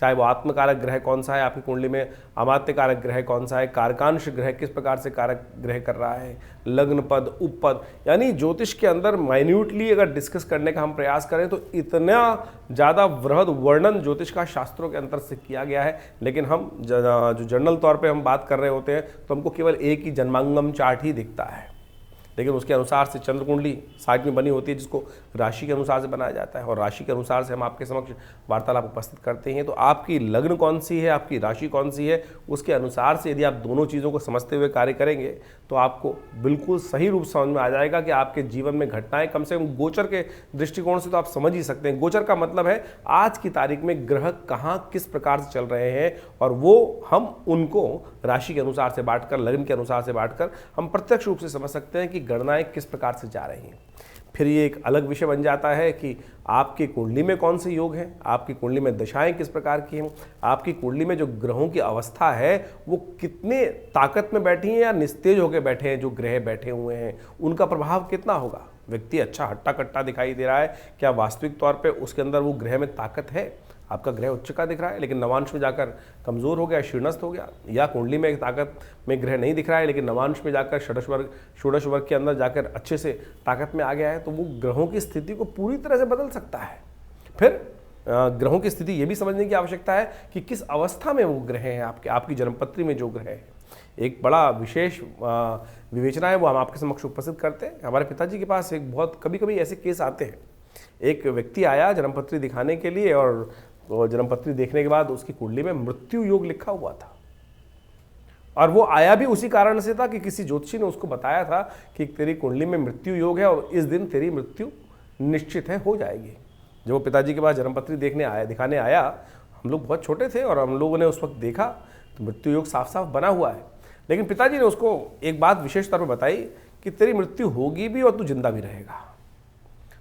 चाहे वो आत्मकारक ग्रह कौन सा है आपकी कुंडली में, अमात्य कारक ग्रह कौन सा है, कारकांश ग्रह किस प्रकार से कारक ग्रह कर रहा है, लग्न पद, उपपद, यानी ज्योतिष के अंदर माइन्यूटली अगर डिस्कस करने का हम प्रयास करें तो इतना ज़्यादा वृहद वर्णन ज्योतिष का शास्त्रों के अंतर से किया गया है। लेकिन हम जो जनरल तौर पर हम बात कर रहे होते हैं तो हमको केवल एक ही जन्मांगम चार्ट ही दिखता है, लेकिन उसके अनुसार से चंद्र कुंडली साइड में बनी होती है जिसको राशि के अनुसार से बनाया जाता है और राशि के अनुसार से हम आपके समक्ष वार्तालाप उपस्थित करते हैं। तो आपकी लग्न कौन सी है, आपकी राशि कौन सी है, उसके अनुसार से यदि आप दोनों चीज़ों को समझते हुए कार्य करेंगे तो आपको बिल्कुल सही रूप समझ में आ जाएगा कि आपके जीवन में घटनाएं कम से कम गोचर के दृष्टिकोण से तो आप समझ ही सकते हैं। गोचर का मतलब है आज की तारीख में ग्रह कहाँ किस प्रकार से चल रहे हैं, और वो हम उनको राशि के अनुसार से बांटकर, लग्न के अनुसार से बांटकर हम प्रत्यक्ष रूप से समझ सकते हैं कि गणनाएं किस प्रकार से जा रही हैं। फिर ये एक अलग विषय बन जाता है कि आपकी कुंडली में कौन से योग हैं, आपकी कुंडली में दशाएं किस प्रकार की हैं, आपकी कुंडली में जो ग्रहों की अवस्था है वो कितने ताकत में बैठी हैं या निस्तेज होकर बैठे हैं, जो ग्रह बैठे हुए हैं उनका प्रभाव कितना होगा। व्यक्ति अच्छा हट्टा कट्टा दिखाई दे रहा है, क्या वास्तविक तौर पे उसके अंदर वो ग्रह में ताकत है। आपका ग्रह उच्च का दिख रहा है लेकिन नवांश में जाकर कमजोर हो गया, शीर्णस्थ हो गया, या कुंडली में एक ताकत में ग्रह नहीं दिख रहा है लेकिन नवांश में जाकर षोडश वर्ग के अंदर जाकर अच्छे से ताकत में आ गया है, तो वो ग्रहों की स्थिति को पूरी तरह से बदल सकता है। फिर ग्रहों की स्थिति ये भी समझने की आवश्यकता है कि किस अवस्था में वो ग्रह हैं, आपकी जन्मपत्री में जो ग्रह है। एक बड़ा विशेष विवेचना है वो हम आपके समक्ष उपस्थित करते हैं। हमारे पिताजी के पास एक बहुत कभी कभी ऐसे केस आते हैं। एक व्यक्ति आया जन्मपत्री दिखाने के लिए और जन्मपत्री देखने के बाद उसकी कुंडली में मृत्यु योग लिखा हुआ था, और वो आया भी उसी कारण से था कि किसी ज्योतिषी ने उसको बताया था कि तेरी कुंडली में मृत्यु योग है और इस दिन तेरी मृत्यु निश्चित है, हो जाएगी। जब वो पिताजी के पास जन्मपत्री दिखाने आया, हम लोग बहुत छोटे थे और हम लोगों ने उस वक्त देखा तो मृत्यु योग साफ साफ बना हुआ है। लेकिन पिताजी ने उसको एक बात विशेष तौर पर बताई कि तेरी मृत्यु होगी भी और तू जिंदा भी रहेगा।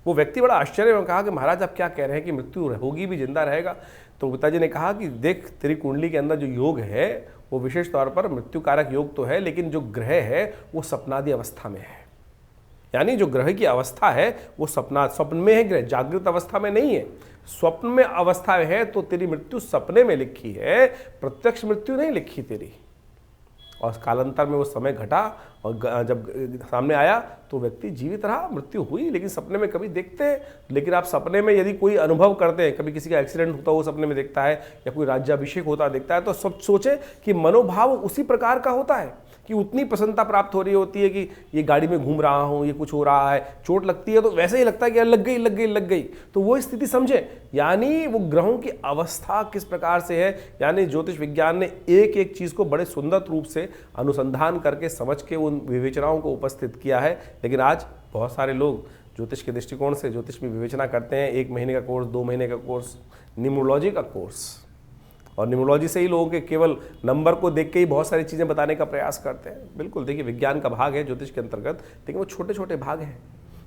वो व्यक्ति बड़ा आश्चर्य में कहा कि महाराज आप क्या कह रहे हैं कि मृत्यु होगी भी, जिंदा रहेगा। तो पिताजी ने कहा कि देख, तेरी कुंडली के अंदर जो योग है वो विशेष तौर पर मृत्यु कारक योग तो है, लेकिन जो ग्रह है वो सपनादि अवस्था में है। यानी जो ग्रह की अवस्था है वो स्वप्न में है, ग्रह जागृत अवस्था में नहीं है। स्वप्न में अवस्था है तो तेरी मृत्यु सपने में लिखी है, प्रत्यक्ष मृत्यु नहीं लिखी तेरी। और कालांतर में वो समय घटा और जब सामने आया तो व्यक्ति जीवित रहा, मृत्यु हुई, लेकिन सपने में कभी देखते हैं। लेकिन आप सपने में यदि कोई अनुभव करते हैं, कभी किसी का एक्सीडेंट होता हो सपने में देखता है या कोई राज्याभिषेक होता देखता है, तो सब सोचे कि मनोभाव उसी प्रकार का होता है कि उतनी प्रसन्नता प्राप्त हो रही होती है कि ये गाड़ी में घूम रहा हूँ, ये कुछ हो रहा है, चोट लगती है तो वैसे ही लगता है कि यार लग गई लग गई लग गई। तो वो स्थिति समझे, यानी वो ग्रहों की अवस्था किस प्रकार से है। यानी ज्योतिष विज्ञान ने एक एक चीज़ को बड़े सुंदर रूप से अनुसंधान करके समझ के उन विवेचनाओं को उपस्थित किया है। लेकिन आज बहुत सारे लोग ज्योतिष के दृष्टिकोण से ज्योतिष में विवेचना करते हैं। 1 महीने का कोर्स, 2 महीने का कोर्स, न्यूमरोलॉजी का कोर्स, और न्यूमरोलॉजी से ही लोगों के केवल नंबर को देख के ही बहुत सारी चीज़ें बताने का प्रयास करते हैं। बिल्कुल, देखिए विज्ञान का भाग है ज्योतिष के अंतर्गत, लेकिन वो छोटे छोटे भाग हैं,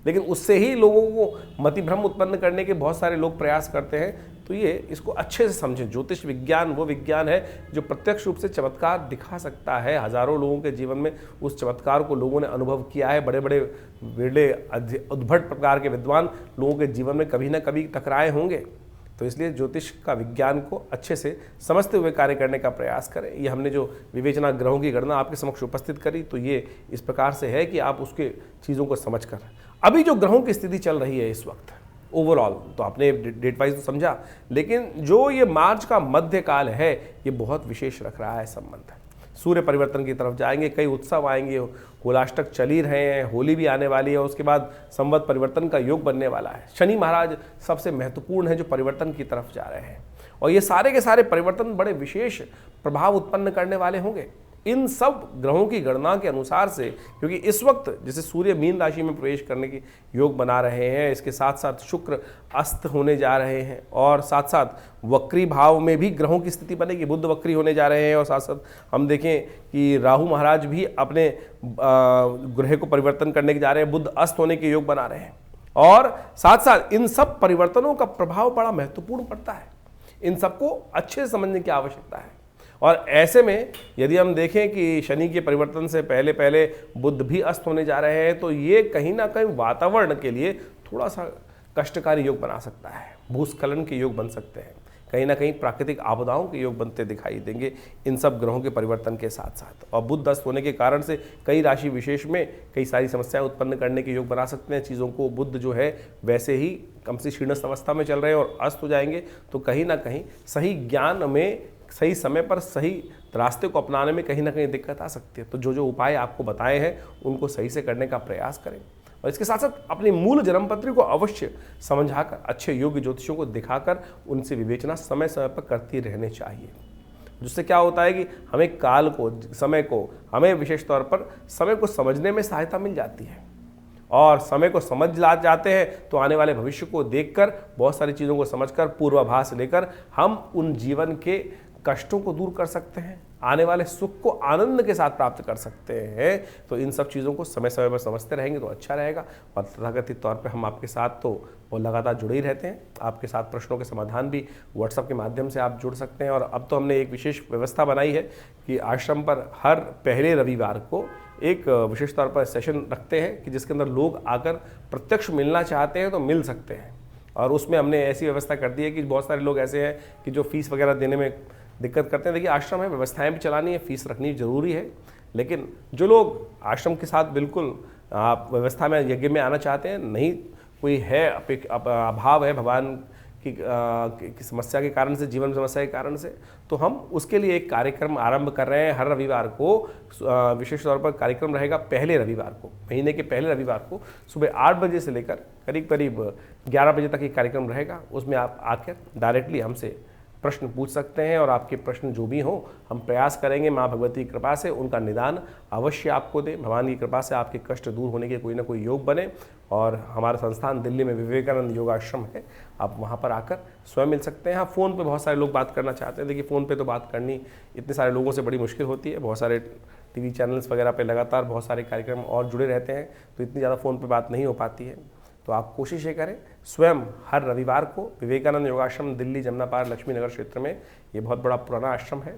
लेकिन उससे ही लोगों को मतिभ्रम उत्पन्न करने के बहुत सारे लोग प्रयास करते हैं। तो ये इसको अच्छे से समझें। ज्योतिष विज्ञान वो विज्ञान है जो प्रत्यक्ष रूप से चमत्कार दिखा सकता है। हजारों लोगों के जीवन में उस चमत्कार को लोगों ने अनुभव किया है। बड़े बड़े विरले उद्भट प्रकार के विद्वान लोगों के जीवन में कभी ना कभी टकराए होंगे। तो इसलिए ज्योतिष का विज्ञान को अच्छे से समझते हुए कार्य करने का प्रयास करें। ये हमने जो विवेचना ग्रहों की गणना आपके समक्ष उपस्थित करी, तो ये इस प्रकार से है कि आप उसके चीज़ों को समझ कर, अभी जो ग्रहों की स्थिति चल रही है इस वक्त ओवरऑल, तो आपने डेट वाइज तो समझा, लेकिन जो ये मार्च का मध्यकाल है ये बहुत विशेष रख रहा है संबंध। सूर्य परिवर्तन की तरफ जाएंगे, कई उत्सव आएंगे, होलाष्टक चल ही रहे हैं, होली भी आने वाली है, उसके बाद संवत परिवर्तन का योग बनने वाला है। शनि महाराज सबसे महत्वपूर्ण है जो परिवर्तन की तरफ जा रहे हैं, और ये सारे के सारे परिवर्तन बड़े विशेष प्रभाव उत्पन्न करने वाले होंगे इन सब ग्रहों की गणना के अनुसार से। क्योंकि इस वक्त जैसे सूर्य मीन राशि में प्रवेश करने की योग बना रहे हैं, इसके साथ साथ शुक्र अस्त होने जा रहे हैं, और साथ साथ वक्री भाव में भी ग्रहों की स्थिति बनेगी, बुध वक्री होने जा रहे हैं, और साथ साथ हम देखें कि राहु महाराज भी अपने ग्रह को परिवर्तन करने के जा रहे हैं, बुध अस्त होने के योग बना रहे हैं। और साथ साथ इन सब परिवर्तनों का प्रभाव बड़ा महत्वपूर्ण पड़ता है, इन सबको अच्छे से समझने की आवश्यकता है। और ऐसे में यदि हम देखें कि शनि के परिवर्तन से पहले पहले बुध भी अस्त होने जा रहे हैं, तो ये कहीं ना कहीं वातावरण के लिए थोड़ा सा कष्टकारी योग बना सकता है। भूस्खलन के योग बन सकते हैं, कहीं ना कहीं प्राकृतिक आपदाओं के योग बनते दिखाई देंगे इन सब ग्रहों के परिवर्तन के साथ साथ। और बुध अस्त होने के कारण से कई राशि विशेष में कई सारी समस्याएं उत्पन्न करने के योग बना सकते हैं। चीज़ों को बुध जो है वैसे ही कम से शीर्णस्थ अवस्था में चल रहे हैं और अस्त हो जाएंगे, तो कहीं ना कहीं सही ज्ञान में सही समय पर सही रास्ते को अपनाने में कहीं ना कहीं दिक्कत आ सकती है। तो जो जो उपाय आपको बताए हैं उनको सही से करने का प्रयास करें, और इसके साथ साथ अपनी मूल जन्मपत्री को अवश्य समझाकर, अच्छे योग्य ज्योतिषियों को दिखाकर उनसे विवेचना समय समय पर करती रहनी चाहिए। जिससे क्या होता है कि हमें काल को, समय को, हमें विशेष तौर पर समय को समझने में सहायता मिल जाती है। और समय को समझ जाते हैं तो आने वाले भविष्य को देखकर, बहुत सारी चीज़ों को समझकर, पूर्वाभास लेकर हम उन जीवन के कष्टों को दूर कर सकते हैं, आने वाले सुख को आनंद के साथ प्राप्त कर सकते हैं। तो इन सब चीज़ों को समय समय पर समझते रहेंगे तो अच्छा रहेगा। और तथाकथित तौर पे हम आपके साथ तो वो लगातार जुड़े ही रहते हैं। आपके साथ प्रश्नों के समाधान भी व्हाट्सएप के माध्यम से आप जुड़ सकते हैं। और अब तो हमने एक विशेष व्यवस्था बनाई है कि आश्रम पर हर पहले रविवार को एक विशेष तौर पर सेशन रखते हैं कि जिसके अंदर लोग आकर प्रत्यक्ष मिलना चाहते हैं तो मिल सकते हैं। और उसमें हमने ऐसी व्यवस्था कर दी है कि बहुत सारे लोग ऐसे हैं कि जो फीस वगैरह देने में दिक्कत करते हैं। देखिए, आश्रम है, व्यवस्थाएं भी चलानी है, फीस रखनी जरूरी है, लेकिन जो लोग आश्रम के साथ बिल्कुल आप व्यवस्था में, यज्ञ में आना चाहते हैं, नहीं कोई है अभाव है भगवान की समस्या के कारण से, जीवन समस्या के कारण से, तो हम उसके लिए एक कार्यक्रम आरंभ कर रहे हैं। हर रविवार को विशेष तौर पर कार्यक्रम रहेगा पहले रविवार को, महीने के पहले रविवार को सुबह 8 बजे से लेकर करीब करीब 11 बजे तक ये कार्यक्रम रहेगा। उसमें आप आकर डायरेक्टली हमसे प्रश्न पूछ सकते हैं और आपके प्रश्न जो भी हों, हम प्रयास करेंगे माँ भगवती की कृपा से उनका निदान अवश्य आपको दें। भगवान की कृपा से आपके कष्ट दूर होने के कोई ना कोई योग बने। और हमारा संस्थान दिल्ली में विवेकानंद योगाश्रम है, आप वहाँ पर आकर स्वयं मिल सकते हैं। हाँ, फ़ोन पे बहुत सारे लोग बात करना चाहते हैं। देखिए, फ़ोन पे तो बात करनी इतने सारे लोगों से बड़ी मुश्किल होती है। बहुत सारे टीवी चैनल्स वगैरह पे लगातार बहुत सारे कार्यक्रम और जुड़े रहते हैं, तो इतनी ज़्यादा फ़ोन पे बात नहीं हो पाती है। तो आप कोशिश ये करें, स्वयं हर रविवार को विवेकानंद योगाश्रम दिल्ली जमुना पार लक्ष्मी नगर क्षेत्र में, ये बहुत बड़ा पुराना आश्रम है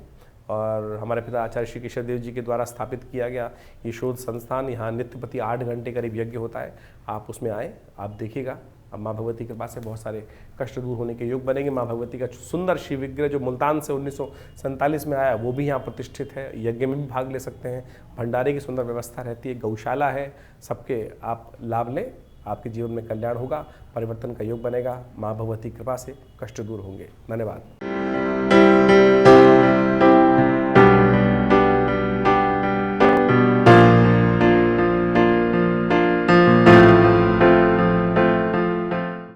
और हमारे पिता आचार्य श्री केशव देव जी के द्वारा स्थापित किया गया ये शोध संस्थान। यहाँ नित्य प्रति 8 घंटे करीब यज्ञ होता है। आप उसमें आएँ, आप देखिएगा, अब माँ भगवती के पास से बहुत सारे कष्ट दूर होने के योग बनेंगे। माँ भगवती का सुंदर शिव विग्रह जो मुल्तान से 1947 में आया, वो भी यहाँ प्रतिष्ठित है। यज्ञ में भी भाग ले सकते हैं। भंडारे की सुंदर व्यवस्था रहती है, गौशाला है, सबके आप लाभ लें, आपके जीवन में कल्याण होगा, परिवर्तन का योग बनेगा। माँ भगवती कृपा से कष्ट दूर होंगे। धन्यवाद।